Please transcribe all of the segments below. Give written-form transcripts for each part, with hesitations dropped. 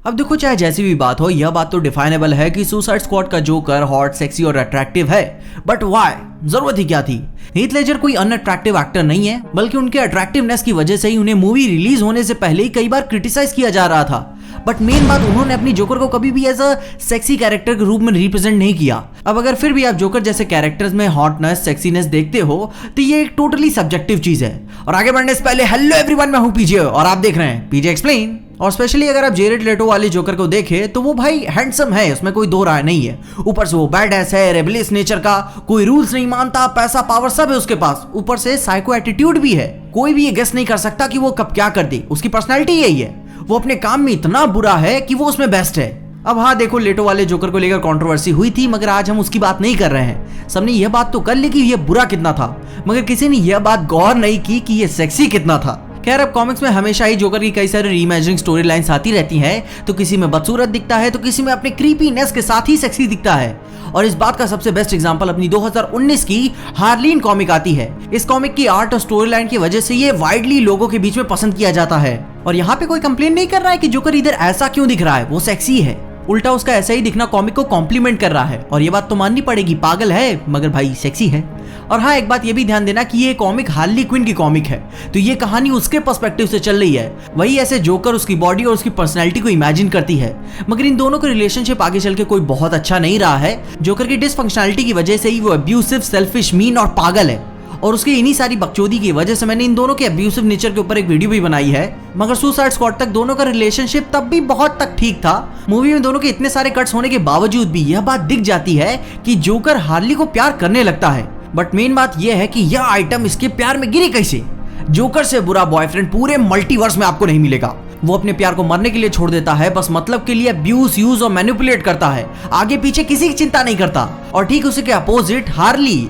अब देखो, चाहे जैसी भी बात हो, यह बात तो डिफाइनेबल है कि सुसाइड स्क्वाड का जोकर हॉट, सेक्सी और अट्रैक्टिव है, बट व्हाई? जरूरत ही क्या थी? हीथ लेजर कोई अनअट्रैक्टिव एक्टर नहीं है, बल्कि उनके अट्रैक्टिवनेस की वजह से ही उन्हें मूवी रिलीज होने से पहले ही कई बार क्रिटिसाइज किया जा रहा था। बट मेन बात, उन्होंने अपनी जोकर को कभी भी एज अ सेक्सी कैरेक्टर के रूप में रिप्रेजेंट नहीं किया। अब अगर फिर भी आप जोकर जैसे कैरेक्टर्स में हॉटनेस, सेक्सीनेस देखते हो, तो ये एक टोटली सब्जेक्टिव चीज है। और आगे बढ़ने से पहले, हेलो एवरीवन, मैं हूं पीजे और आप देख रहे हैं पीजे एक्सप्लेन। और स्पेशली अगर आप जेरेड लेटो वाले जोकर को देखें तो वो भाई हैंडसम है, उसमें कोई दो राय नहीं है। ऊपर से वो बैडएस है, रेबलियस नेचर का, कोई रूल्स नहीं मानता, पैसा पावर सब है उसके पास। ऊपर से साइको एटीट्यूड भी है, कोई भी ये गेस नहीं कर सकता कि वो कब क्या कर दे। उसकी पर्सनैलिटी यही है, वो अपने काम में इतना बुरा है कि वो उसमें बेस्ट है। अब हाँ देखो, लेटो वाले जोकर को लेकर कंट्रोवर्सी हुई थी, मगर आज हम उसकी बात नहीं कर रहे हैं। सबने यह बात तो कर ली कि यह बुरा कितना था, मगर किसी ने यह बात गौर नहीं की कि यह सेक्सी कितना था। खैर, अब कॉमिक्स में हमेशा ही जोकर की कई सारी रीइमेजिनिंग स्टोरी लाइन्स आती रहती हैं, तो किसी में बदसूरत दिखता है तो किसी में अपने क्रीपीनेस के साथ ही सेक्सी दिखता है। और इस बात का सबसे बेस्ट एग्जांपल अपनी 2019 की हार्लीन कॉमिक आती है। इस कॉमिक की आर्ट और स्टोरी लाइन की वजह से ये वाइडली लोगों के बीच में पसंद किया जाता है। और यहाँ पे कोई कंप्लेन नहीं कर रहा है कि जोकर इधर ऐसा क्यों दिख रहा है, वो सेक्सी है। उल्टा उसका ऐसा ही दिखना कॉमिक को कॉम्प्लीमेंट कर रहा है। और ये बात तो माननी पड़ेगी, पागल है मगर भाई सेक्सी है। और हाँ, एक बात ये भी ध्यान देना कि ये कॉमिक हार्ली क्विन की कॉमिक है, तो ये कहानी उसके पर्सपेक्टिव से चल रही है। वही ऐसे जोकर उसकी बॉडी और उसकी पर्सनैलिटी को इमेजिन करती है। मगर इन दोनों का रिलेशनशिप आगे चल के कोई बहुत अच्छा नहीं रहा है। जोकर की डिसफंक्शनैलिटी की वजह से ही वो अब्यूसिव, सेल्फिश, मीन और पागल है। और उसकी इन्हीं सारी बकचोदी की वजह से मैंने इन दोनों के अब्यूसिव नेचर के ऊपर एक वीडियो भी बनाई है। मगर सुसाइड स्क्वाड तक दोनों का रिलेशनशिप तब भी बहुत तक ठीक था। मूवी में दोनों के इतने सारे कट्स होने के बावजूद भी यह बात दिख जाती है कि जोकर हार्ली को प्यार करने लगता है। बट मेन बात यह है कि यह आइटम इसके प्यार में गिरी कैसे? जोकर से बुरा बॉयफ्रेंड पूरे मल्टीवर्स में आपको नहीं मिलेगा। वो अपने प्यार को मरने के लिए छोड़ देता है, बस मतलब के लिए अब्यूज, यूज और मैनिपुलेट करता है, आगे पीछे किसी की चिंता नहीं करता। और ठीक उसी के अपोजिट हार्ली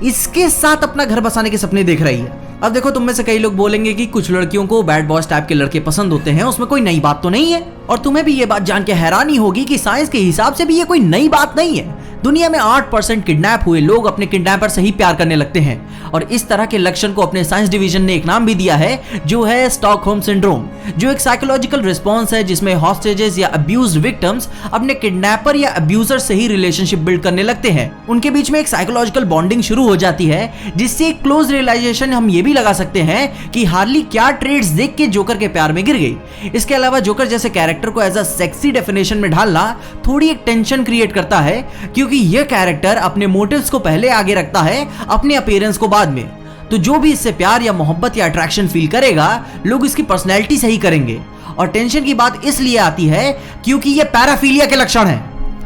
इसके साथ अपना घर बसाने के सपने देख रही है। अब देखो, तुम में से कई लोग बोलेंगे कि कुछ लड़कियों को बैड बॉयज टाइप के लड़के पसंद होते हैं, उसमें कोई नई बात तो नहीं है। और तुम्हें भी ये बात जान के हैरानी होगी कि साइंस के हिसाब से भी ये कोई नई बात नहीं है। दुनिया में 8% किडनैप हुए लोग अपने किडनैपर से ही प्यार करने लगते हैं। और इस तरह के लक्षण को अपने साइंस डिवीजन ने एक नाम भी दिया है, जो है स्टॉकहोम सिंड्रोम, जो एक साइकोलॉजिकल रिस्पॉन्स है जिसमें हॉस्टेजेस या अब्यूज्ड विक्टिम्स अपने किडनैपर या अब्यूजर से ही रिलेशनशिप बिल्ड करने लगते हैं। उनके बीच में एक साइकोलॉजिकल बॉन्डिंग शुरू हो जाती है, जिससे एक क्लोज रियलाइजेशन हम ये भी लगा सकते हैं कि हार्ली क्या ट्रेड्स देख के जोकर के प्यार में गिर गई। इसके अलावा जोकर जैसे कैरेक्टर को एज अ सेक्सी डेफिनेशन में ढालना थोड़ी एक टेंशन क्रिएट करता है, क्योंकि यह कैरेक्टर अपने मोटिव्स को पहले आगे रखता है, अपने अपीयरेंस को बाद में। तो जो भी इससे प्यार या मोहब्बत या अट्रैक्शन फील करेगा, लोग इसकी पर्सनैलिटी से ही करेंगे। और टेंशन की बात इसलिए आती है क्योंकि यह पैराफीलिया के लक्षण है।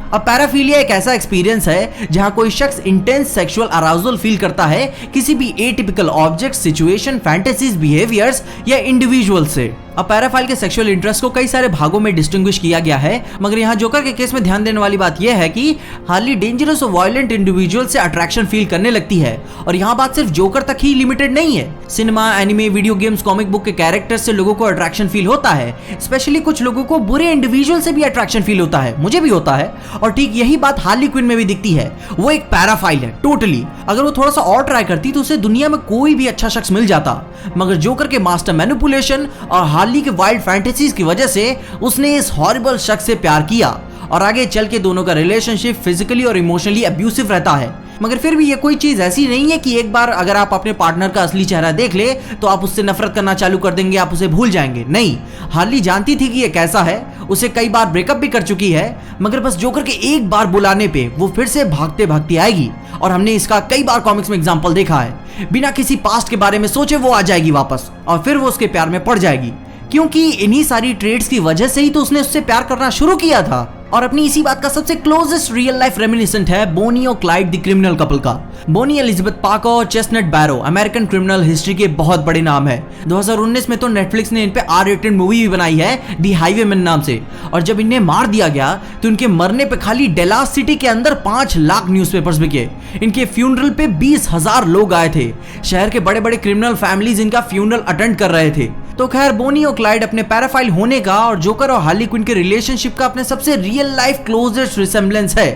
अब पैराफीलिया एक ऐसा एक्सपीरियंस है जहां कोई शख्स इंटेंस सेक्सुअल अराउजल फील करता है किसी भी atypical object, situation, fantasies, behaviours या इंडिविजुअल से। अब पैराफाइल के सेक्सुअल इंटरेस्ट को कई सारे भागों में डिस्टिंग्विश किया गया है, मगर यहाँ जोकर के केस में ध्यान देने वाली बात यह है कि हार्ली डेंजरस और वायलेंट इंडिविजुअल से अट्रैक्शन फील करने लगती है। और यहाँ बात सिर्फ जोकर तक ही लिमिटेड नहीं है। Cinema, anime, video games, comic book के कैरेक्टर से लोगों को अट्रैक्शन फील होता है। स्पेशली कुछ लोगों को बुरे इंडिविजुअल से भी अट्रैक्शन फील होता है, मुझे भी होता है। और ठीक यही बात हार्ली क्विन में भी दिखती है। वो एक पैराफाइल है टोटली। अगर वो थोड़ा सा और ट्राई करती तो उसे दुनिया में कोई भी अच्छा शख्स मिल जाता, मगर जोकर के मास्टर मैनिपुलेशन और हार्ली के वाइल्ड फैंटेसीज की वजह से उसने इस हॉरिबल शख्स से प्यार किया। और आगे चल के दोनों का रिलेशनशिप फिजिकली और इमोशनली अब्यूसिव रहता है। मगर फिर भी ये कोई चीज ऐसी नहीं है कि एक बार अगर आप अपने पार्टनर का असली चेहरा देख ले तो आप उससे नफरत करना चालू कर देंगे, आप उसे भूल जाएंगे। नहीं, हार्ली जानती थी कि ये कैसा है, उसे कई बार ब्रेकअप भी कर चुकी है, मगर बस जोकर के एक बार बुलाने पे वो फिर से भागते भागते आएगी। और हमने इसका कई बार कॉमिक्स में एग्जांपल देखा है। बिना किसी पास्ट के बारे में सोचे वो आ जाएगी वापस और फिर वो उसके प्यार में पड़ जाएगी, क्योंकि इन्हीं सारी ट्रेड्स की वजह से ही तो उसने उससे प्यार करना शुरू किया था। और अपनी इसी बात का सबसे क्लोजेस्ट रियल लाइफ रेमिनिसेंट है बोनी और क्लाइड द क्रिमिनल कपल का। बोनी एलिजाबेथ पार्कर और चेस्टनट बैरो अमेरिकन क्रिमिनल हिस्ट्री के बहुत बड़े नाम है। 2019 में तो नेटफ्लिक्स ने इन पे R-rated मूवी भी बनाई है दी हाईवेमैन नाम से। और जब इन्हें मार दिया गया तो इनके मरने पे खाली डेलास सिटी के अंदर 5 लाख न्यूज़पेपर्स बिके। इनके फ्यूनरल पे 20,000 लोग आए थे। शहर के बड़े बड़े क्रिमिनल फैमिलीज इनका फ्यूनरल अटेंड कर रहे थे। तो खैर, बोनी और क्लाइड अपने पैराफाइल होने का और जोकर और हार्ली क्विन के रिलेशनशिप का अपने सबसे रियल लाइफ क्लोजेस्ट रिसेम्बलेंस है।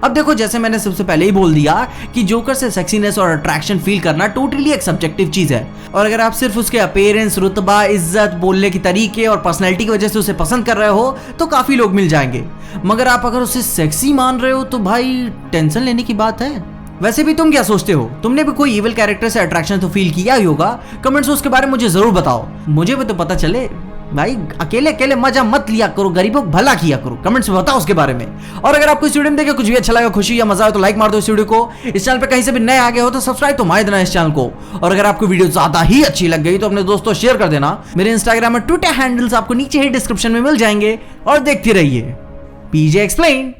अब देखो, जैसे मैंने सबसे पहले ही बोल दिया कि जोकर से सेक्सीनेस और अट्रैक्शन फील करना टोटली एक सब्जेक्टिव चीज है, और अगर आप सिर्फ उसके अपीयरेंस, रुतबा, इज्जत, बोलने की तरीके और पर्सनैलिटी की वजह से उसे पसंद कर रहे हो तो काफी लोग मिल जाएंगे। मगर आप अगर उसे सेक्सी मान रहे हो तो भाई टेंशन लेने की बात है। वैसे भी तुम क्या सोचते हो? तुमने भी कोई इविल कैरेक्टर से अट्रैक्शन तो फील किया ही होगा। कमेंट्स में उसके बारे में मुझे जरूर बताओ, मुझे भी तो पता चले। भाई अकेले अकेले मजा मत लिया करो, गरीबों को भला किया करो। कमेंट्स में बताओ उसके बारे में। और अगर आपको इस वीडियो में देखे कुछ भी अच्छा लगा, खुशी या मजा आए तो लाइक मार दो इस वीडियो को। इस चैनल पे कहीं से भी नए आ गए हो तो सब्सक्राइब तो मार देना इस चैनल को। और अगर आपको वीडियो ज्यादा ही अच्छी लग गई तो अपने दोस्तों शेयर कर देना। मेरे इंस्टाग्राम और ट्विटर हैंडल्स आपको नीचे ही डिस्क्रिप्शन में मिल जाएंगे। और देखते रहिए पीजे एक्सप्लेन।